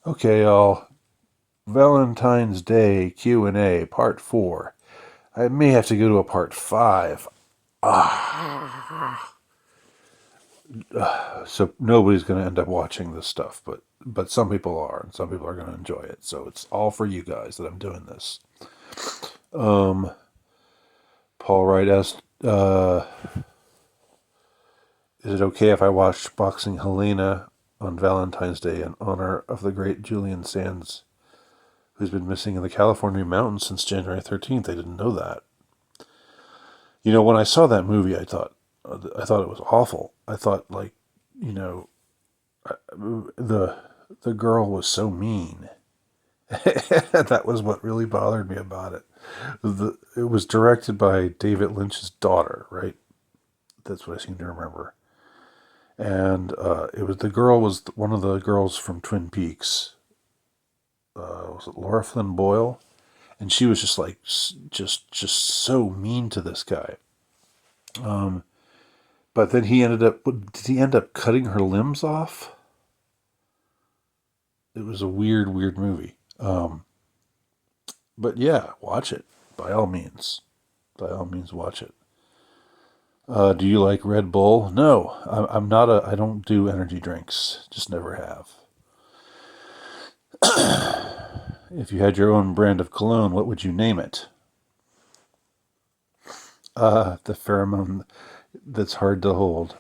Okay, y'all. Valentine's Day Q&A Part 4. I may have to go to a Part 5. So nobody's going to end up watching this stuff, but some people are, and some people are going to enjoy it. So it's all for you guys that I'm doing this. Um, Paul Wright asked, is it okay if I watch Boxing Helena on Valentine's Day in honor of the great Julian Sands, who's been missing in the California mountains since January 13th? I didn't know that. You know, when I saw that movie, I thought it was awful. I thought, like, you know, the the girl was so mean. That was what really bothered me about it. It was directed by David Lynch's daughter, right? That's what I seem to remember. And it was the girl was one of the girls from Twin Peaks. Was it Laura Flynn Boyle? And she was just like just so mean to this guy. Um, but then did he end up cutting her limbs off? It was a weird movie. But yeah, watch it by all means. By all means, watch it. Do you like Red Bull? No, I'm not a. I don't do energy drinks. Just never have. If you had your own brand of cologne, what would you name it? The pheromone that's hard to hold.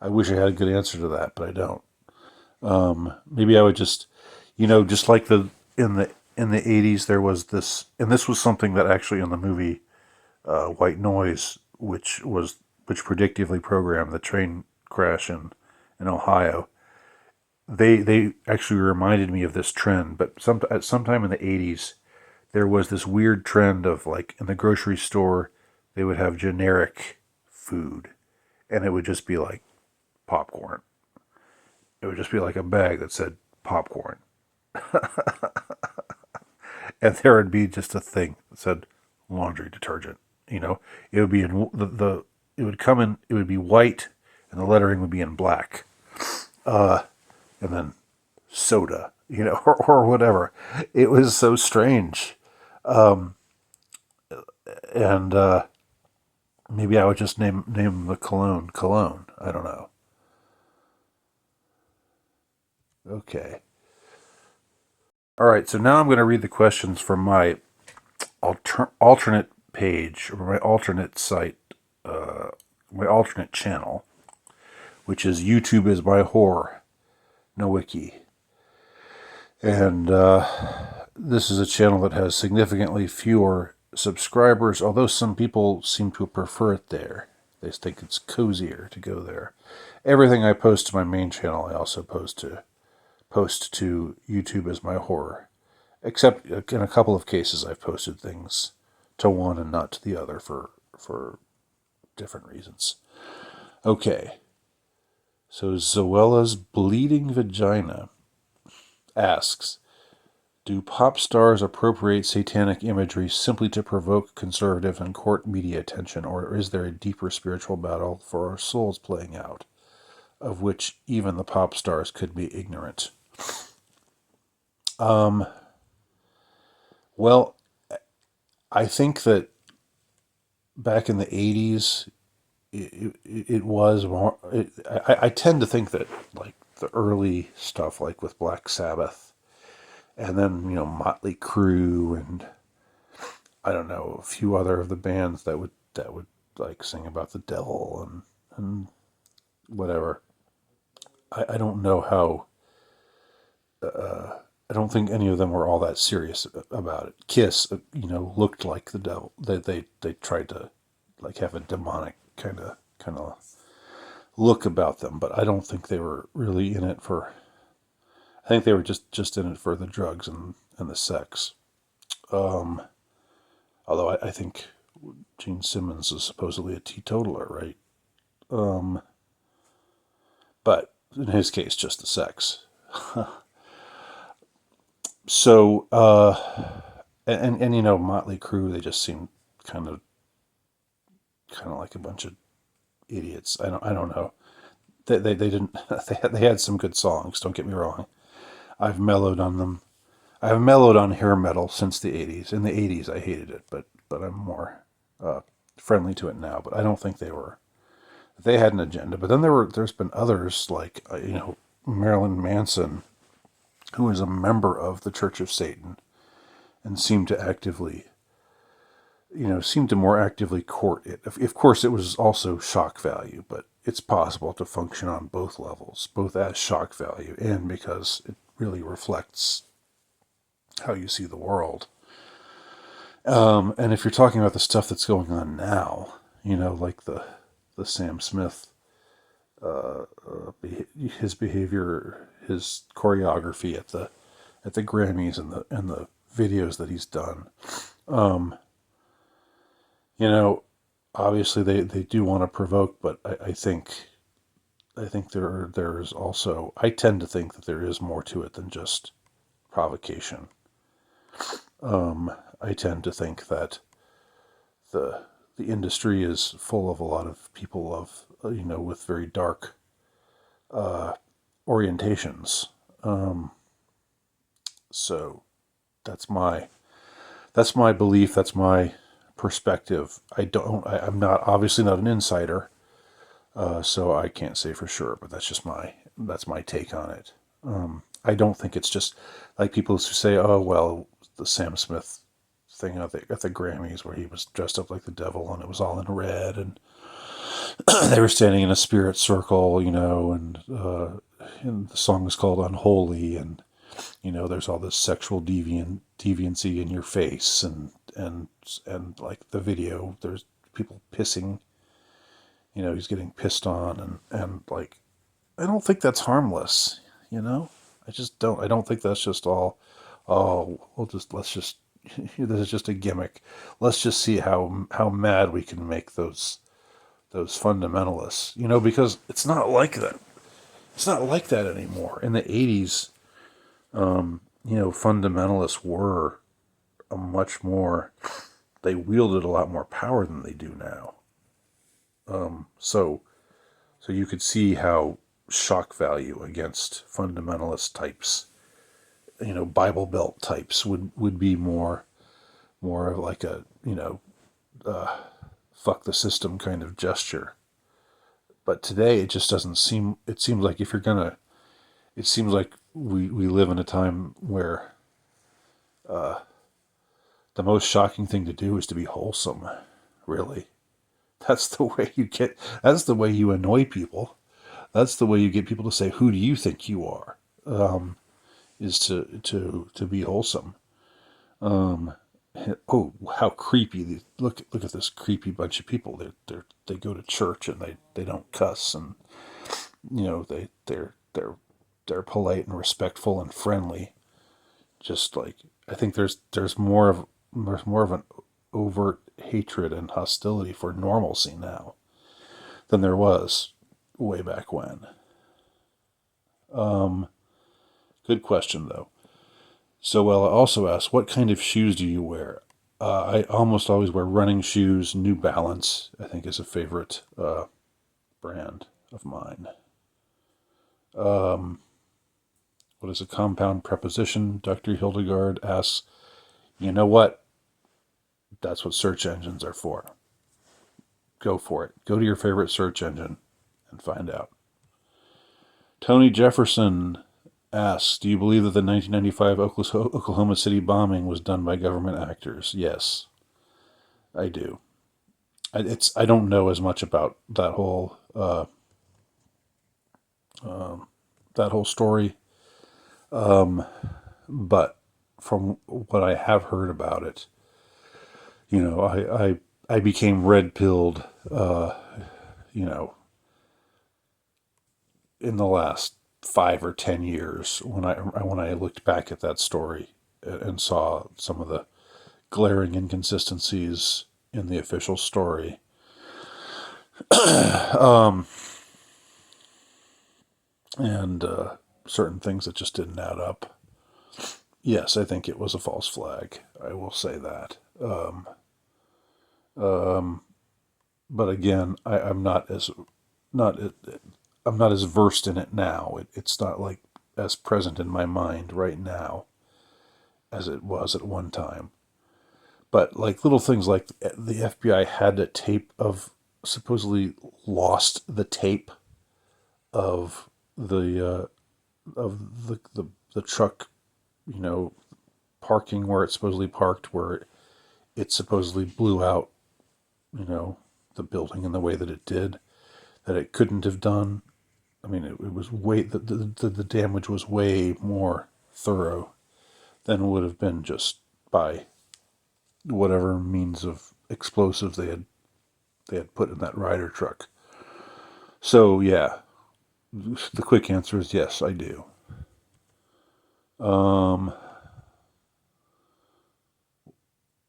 I wish I had a good answer to that, but I don't. Maybe I would just, just like in the 80s, there was this, and this was something that actually in the movie White Noise, which predictively programmed the train crash in Ohio. They actually reminded me of this trend, but at some time in the 80s, there was this weird trend of, like, in the grocery store, they would have generic food, and it would just be like popcorn. It would just be like a bag that said popcorn, and there would be just a thing that said laundry detergent. It would be in the it would come in. It would be white, and the lettering would be in black, and then soda, or whatever. It was so strange, and maybe I would just name the cologne. I don't know. Okay. All right. So now I'm going to read the questions from my alternate page, or my alternate site, my alternate channel, which is YouTube is my whore, no wiki. And this is a channel that has significantly fewer subscribers, although some people seem to prefer it there. They think it's cozier to go there. Everything I post to my main channel, I also post to YouTube as my horror. Except in a couple of cases, I've posted things to one and not to the other for different reasons. Okay. So Zoella's Bleeding Vagina asks, do pop stars appropriate satanic imagery simply to provoke conservative and court media attention, or is there a deeper spiritual battle for our souls playing out, of which even the pop stars could be ignorant? Well, I think that back in the 80s, it was more. I tend to think that, like, the early stuff, like with Black Sabbath, and then Motley Crue, and I don't know, a few other of the bands that would like sing about the devil and whatever. I don't know how. I don't think any of them were all that serious about it. Kiss, looked like the devil. They tried to, like, have a demonic kind of look about them, but I don't think they were really in it for. I think they were just in it for the drugs and the sex. Um, Although I think Gene Simmons is supposedly a teetotaler, right? Um, but in his case, just the sex. So, and Motley Crue, they just seemed kind of kind of like a bunch of idiots. I don't know. They didn't they had some good songs. Don't get me wrong. I've mellowed on them. I've mellowed on hair metal since the '80s. In the '80s, I hated it, but I'm more friendly to it now. But I don't think they had an agenda. But then there's been others like Marilyn Manson, who was a member of the Church of Satan and seemed to more actively court it. Of course, it was also shock value, but it's possible to function on both levels, both as shock value and because it really reflects how you see the world. And if you're talking about the stuff that's going on now, like the Sam Smith, his behavior, his choreography at the Grammys and the videos that he's done. Obviously they do want to provoke, but I think there's also, I tend to think that there is more to it than just provocation. I tend to think that the industry is full of a lot of people with very dark orientations. So that's my belief. That's my perspective. I'm not obviously not an insider, so I can't say for sure. But that's my take on it. I don't think it's just like people who say, "Oh well, the Sam Smith thing at the Grammys where he was dressed up like the devil and it was all in red and they were standing in a spirit circle, and the song is called Unholy, and there's all this sexual deviancy in your face, and like the video, there's people pissing, he's getting pissed on, and like, I don't think that's harmless, I just don't. I don't think that's just all, oh, let's just, this is just a gimmick. Let's just see how mad we can make those fundamentalists, because it's not like that. It's not like that anymore. In the '80s, fundamentalists were a much more, they wielded a lot more power than they do now. So you could see how shock value against fundamentalist types, Bible Belt types would be more of like a, fuck the system kind of gesture. But today it just doesn't seem, it seems like it seems like we live in a time where the most shocking thing to do is to be wholesome, really. That's the way you annoy people. That's the way you get people to say, who do you think you are? Is to be wholesome. Oh, how creepy! Look at this creepy bunch of people. They go to church and they don't cuss, and they're polite and respectful and friendly. Just like, I think there's more of an overt hatred and hostility for normalcy now than there was way back when. Good question though. So, well, I also asked, what kind of shoes do you wear? I almost always wear running shoes. New Balance, I think, is a favorite brand of mine. What is a compound preposition? Dr. Hildegard asks, you know what? That's what search engines are for. Go for it. Go to your favorite search engine and find out. Tony Jefferson asks, do you believe that the 1995 Oklahoma City bombing was done by government actors? Yes, I do. I don't know as much about that whole story, but from what I have heard about it, I became red pilled, in the last 5 or 10 years when I looked back at that story and saw some of the glaring inconsistencies in the official story. And certain things that just didn't add up. Yes, I think it was a false flag. I will say that. but again, not I'm not as versed in it now. It's not like as present in my mind right now as it was at one time. But like little things like the FBI had a tape of supposedly lost the tape of the truck, you know, parking where it supposedly parked, where it supposedly blew out, you know, the building in the way that it did, that it couldn't have done. I mean, it was way the damage was way more thorough than would have been just by whatever means of explosives they had put in that Ryder truck. So yeah, the quick answer is yes, I do. Um,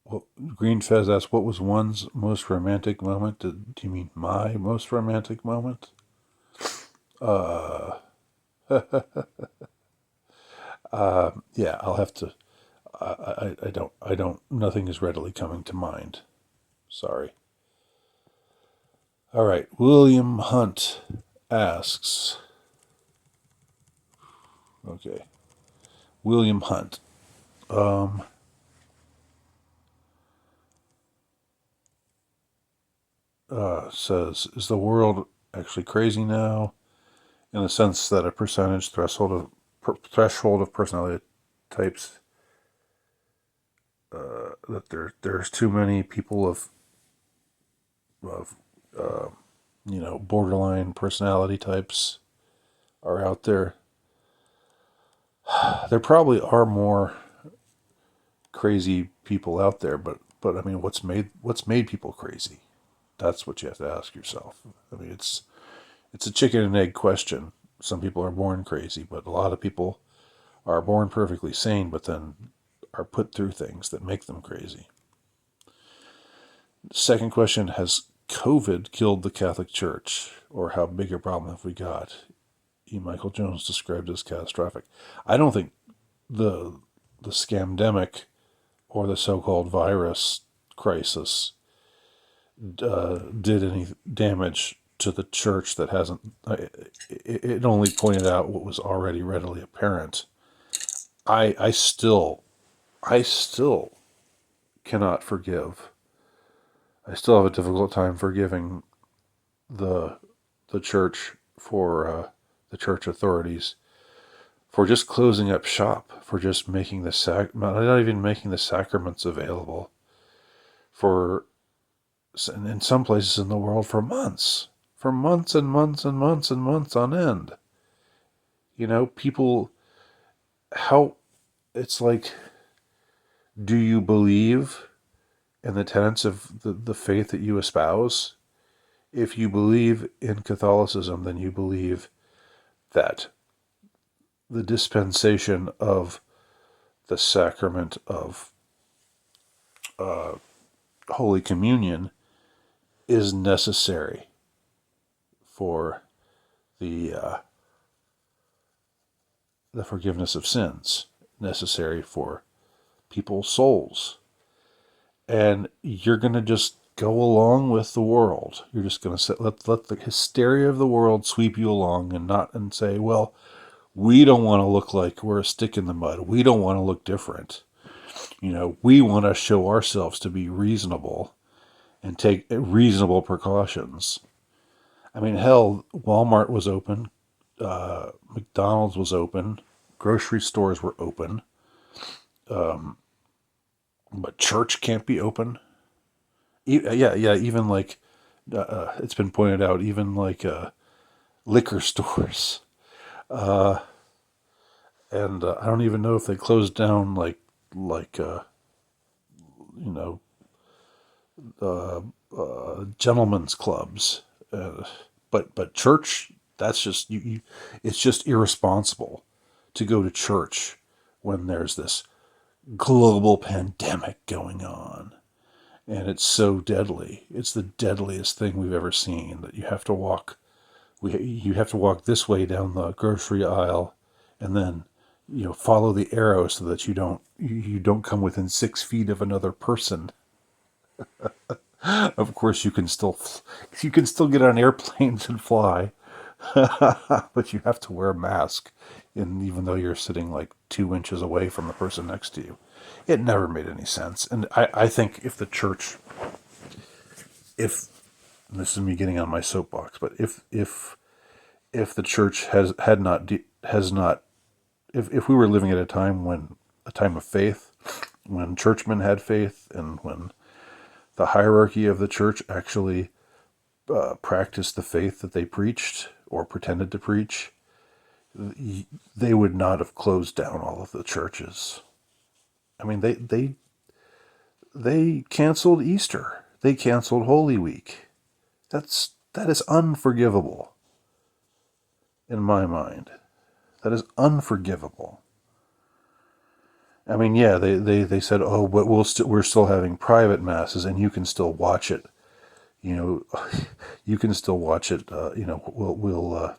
well, Green Fez asks, "What was one's most romantic moment?" Do you mean my most romantic moment? Uh, yeah, I'll have to. I don't. Nothing is readily coming to mind. Sorry. All right. William Hunt asks. Okay. William Hunt. Um, Says, is the world actually crazy now? In the sense that a percentage threshold of personality types, that there's too many people of borderline personality types are out there. There probably are more crazy people out there, but I mean, what's made people crazy? That's what you have to ask yourself. I mean, it's a chicken and egg question. Some people are born crazy, but a lot of people are born perfectly sane, but then are put through things that make them crazy. Second question, has COVID killed the Catholic Church, or how big a problem have we got? E. Michael Jones described as catastrophic. I don't think the scamdemic or the so-called virus crisis did any damage to the church that hasn't. It only pointed out what was already readily apparent. I still cannot forgive. I still have a difficult time forgiving the church for the church authorities for just closing up shop, for just making not even making the sacraments available for, in some places in the world, for months and months and months and months on end. You know, people, how, it's like, do you believe in the tenets of the faith that you espouse? If you believe in Catholicism, then you believe that the dispensation of the sacrament of Holy Communion is necessary for the forgiveness of sins, necessary for people's souls. And you're going to just go along with the world. You're just going to let the hysteria of the world sweep you along, and say, well, we don't want to look like we're a stick in the mud. We don't want to look different. You know, we want to show ourselves to be reasonable and take reasonable precautions. I mean, hell, Walmart was open, McDonald's was open, grocery stores were open, but church can't be open. Yeah, even like it's been pointed out, even like liquor stores, and I don't even know if they closed down like you know gentlemen's clubs, but church, that's just it's just irresponsible to go to church when there's this global pandemic going on, and it's so deadly. It's the deadliest thing we've ever seen, that you have to walk. You have to walk this way down the grocery aisle, and then follow the arrow so that you don't come within 6 feet of another person. Of course, you can still get on airplanes and fly, but you have to wear a mask, and even though you're sitting like 2 inches away from the person next to you, it never made any sense. And I think if the church, if and this is me getting on my soapbox, but if the church has not, if we were living at a time of faith, when churchmen had faith, and when the hierarchy of the church actually practiced the faith that they preached or pretended to preach, they would not have closed down all of the churches. I mean, they canceled Easter. They canceled Holy Week. That is unforgivable in my mind. That is unforgivable. I mean, yeah, they said, oh, but we're still having private masses, and you can still watch it. You know, you can still watch it. We'll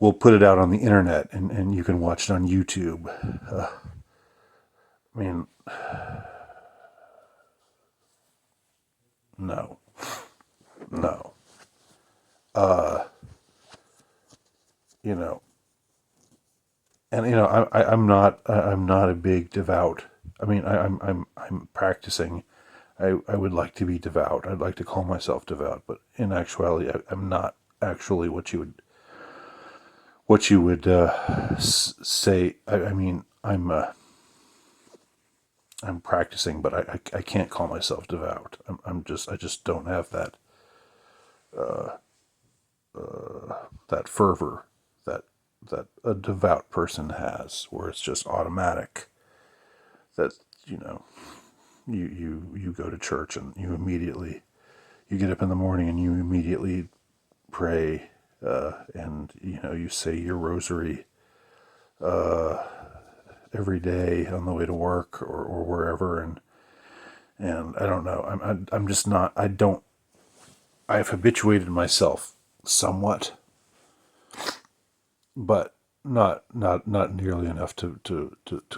we'll put it out on the internet, and you can watch it on YouTube. I mean, no, no. You know, and I'm not a big devout. I mean, I'm practicing. I would like to be devout. I'd like to call myself devout, but in actuality, I'm not actually what you would say. I mean, I'm practicing, but I can't call myself devout. I just don't have that fervor that a devout person has, where it's just automatic. That you go to church, and you get up in the morning, and you immediately pray, and you say your rosary every day on the way to work, or wherever, and I don't know. I'm just not. I've habituated myself somewhat, but not nearly enough to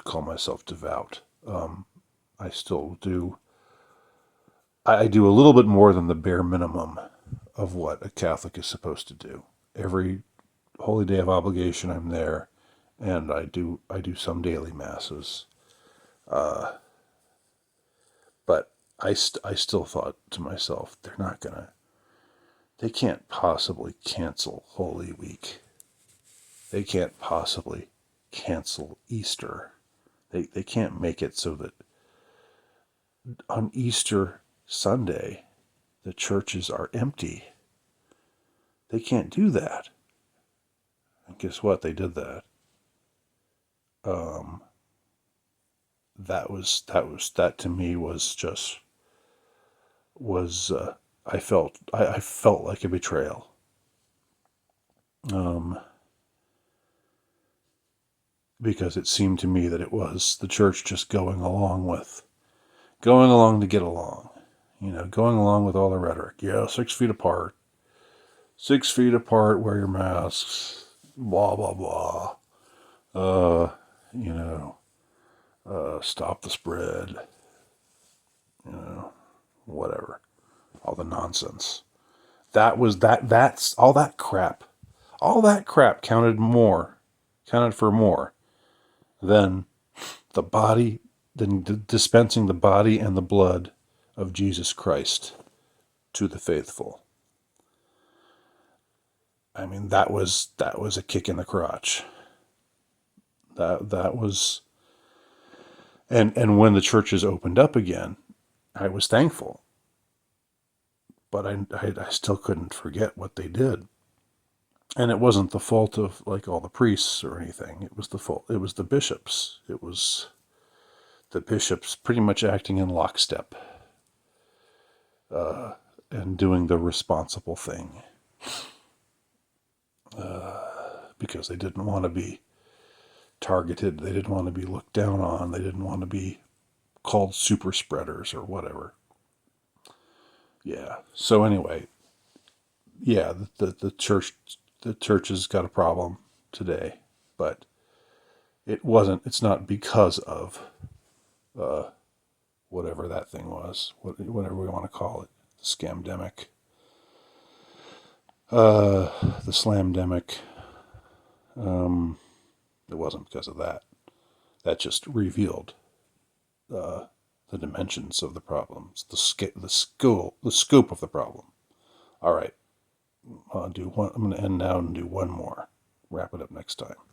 call myself devout. I still do. I do a little bit more than the bare minimum of what a Catholic is supposed to do. Every holy day of obligation, I'm there, and I do some daily masses. But I still thought to myself, they can't possibly cancel Holy Week. They can't possibly cancel Easter. They can't make it so that on Easter Sunday the churches are empty. They can't do that. And guess what? They did that. That to me was just was I felt like a betrayal. Because it seemed to me that it was the church just going along to get along, going along with all the rhetoric. Yeah, 6 feet apart, 6 feet apart, wear your masks, blah blah blah. Uh, you know, stop the spread. Whatever, all the nonsense. That's all that crap. All that crap counted for more than the body, than dispensing the body and the blood of Jesus Christ to the faithful. I mean, that was a kick in the crotch. That was, and when the churches opened up again, I was thankful, but I still couldn't forget what they did. And it wasn't the fault of like all the priests or anything. It was the bishops. It was the bishops pretty much acting in lockstep, and doing the responsible thing, because they didn't want to be targeted. They didn't want to be looked down on. They didn't want to be called super spreaders or whatever. Yeah. So anyway, yeah, the church has got a problem today, but It wasn't. It's not because of uh, whatever that thing was, whatever we want to call it, the scamdemic, the slamdemic. It wasn't because of that. That just revealed the dimensions of the problems, the scope of the problem. All right, I'm going to end now and do one more. Wrap it up next time.